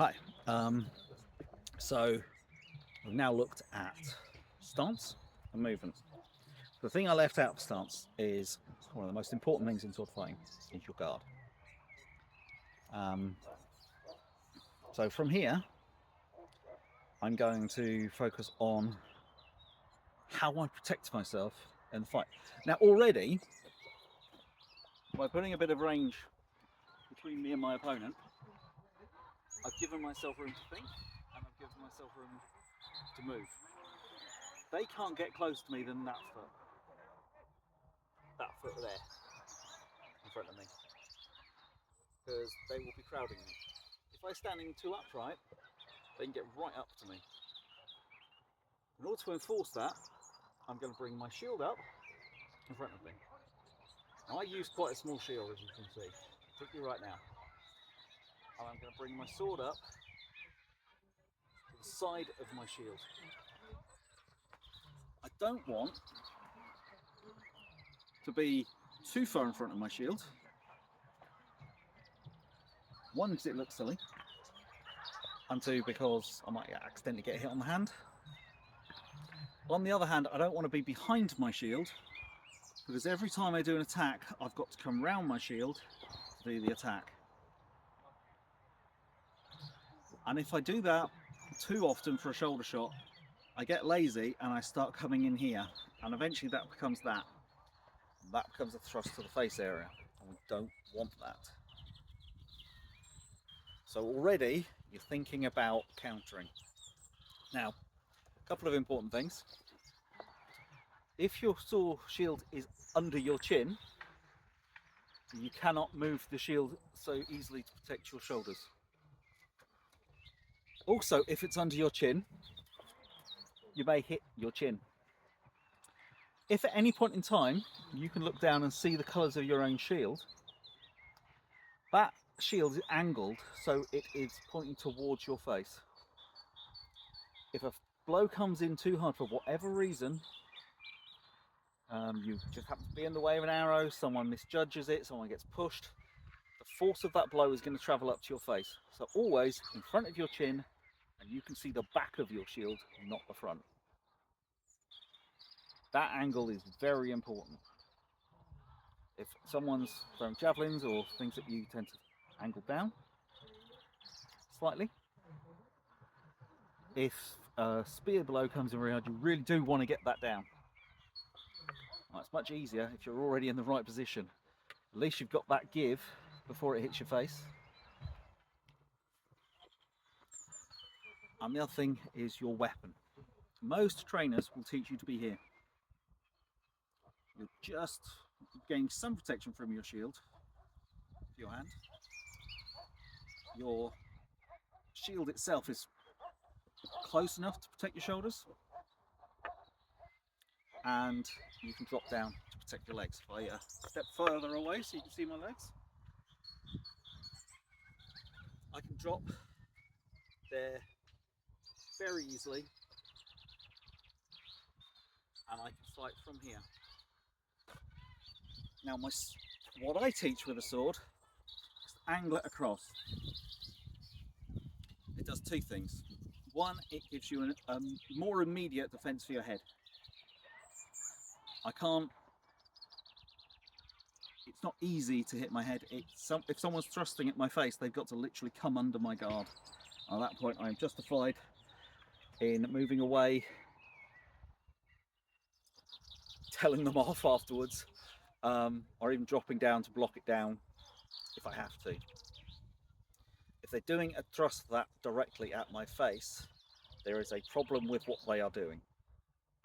Hi. So we've now looked at stance and movement. The thing I left out of stance is one of the most important things in sword fighting is your guard. So from here, I'm going to focus on how I protect myself in the fight. Now already, by putting a bit of range between me and my opponent, I've given myself room to think and I've given myself room to move. They can't get closer to me than that foot there in front of me, because they will be crowding me. If I'm standing too upright, they can get right up to me. In order to enforce that, I'm going to bring my shield up in front of me. Now I use quite a small shield, as you can see, particularly right now. And I'm going to bring my sword up to the side of my shield. I don't want to be too far in front of my shield. One, because it looks silly, and two, because I might accidentally get hit on the hand. On the other hand, I don't want to be behind my shield, because every time I do an attack, I've got to come round my shield to do the attack. And if I do that too often for a shoulder shot, I get lazy and I start coming in here, and eventually that becomes that. That becomes a thrust to the face area, and we don't want that. So already you're thinking about countering. Now, a couple of important things. If your sword shield is under your chin, you cannot move the shield so easily to protect your shoulders. Also, if it's under your chin, you may hit your chin. If at any point in time you can look down and see the colours of your own shield, that shield is angled so it is pointing towards your face. If a blow comes in too hard for whatever reason, you just happen to be in the way of an arrow, someone misjudges it, someone gets pushed, the force of that blow is going to travel up to your face. So always in front of your chin, and you can see the back of your shield, not the front. That angle is very important. If someone's throwing javelins or things that you tend to angle down slightly, if a spear blow comes in really hard, you really do want to get that down. Well, it's much easier if you're already in the right position. At least you've got that give before it hits your face. And the other thing is your weapon. Most trainers will teach you to be here. You're just getting some protection from your shield, your hand. Your shield itself is close enough to protect your shoulders, and you can drop down to protect your legs. If I step further away so you can see my legs, I can drop there very easily, and I can fight from here. Now what I teach with a sword is to angle it across. It does two things. One, it gives you a more immediate defense for your head. It's not easy to hit my head. If someone's thrusting at my face, they've got to literally come under my guard. At that point, I'm justified in moving away, telling them off afterwards, or even dropping down to block it down if I have to. If they're doing a thrust that directly at my face, there is a problem with what they are doing,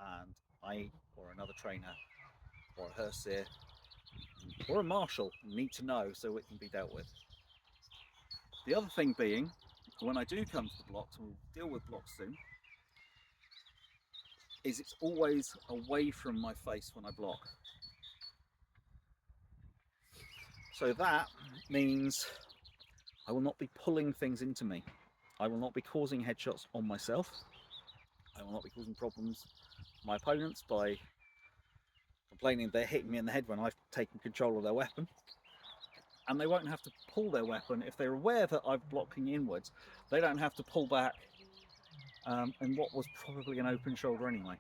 and I or another trainer or a Herseer or a marshal need to know so it can be dealt with. The other thing being, when I do come to the blocks, and we'll deal with blocks soon, is it's always away from my face when I block. So that means I will not be pulling things into me. I will not be causing headshots on myself. I will not be causing problems for my opponents by complaining they're hitting me in the head when I've taken control of their weapon. and they won't have to pull their weapon. If they're aware that I'm blocking inwards, they don't have to pull back in what was probably an open shoulder anyway.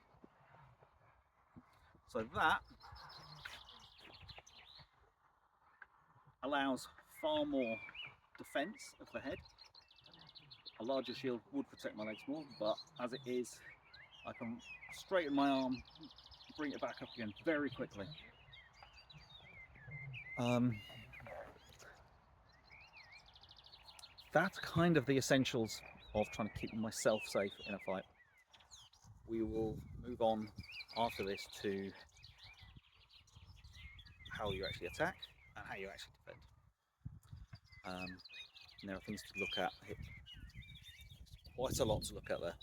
So that allows far more defence of the head. A larger shield would protect my legs more, but as it is, I can straighten my arm, bring it back up again very quickly. That's kind of the essentials of trying to keep myself safe in a fight. We will move on after this to how you actually attack and how you actually defend. And there are things to look at. Quite a lot to look at there.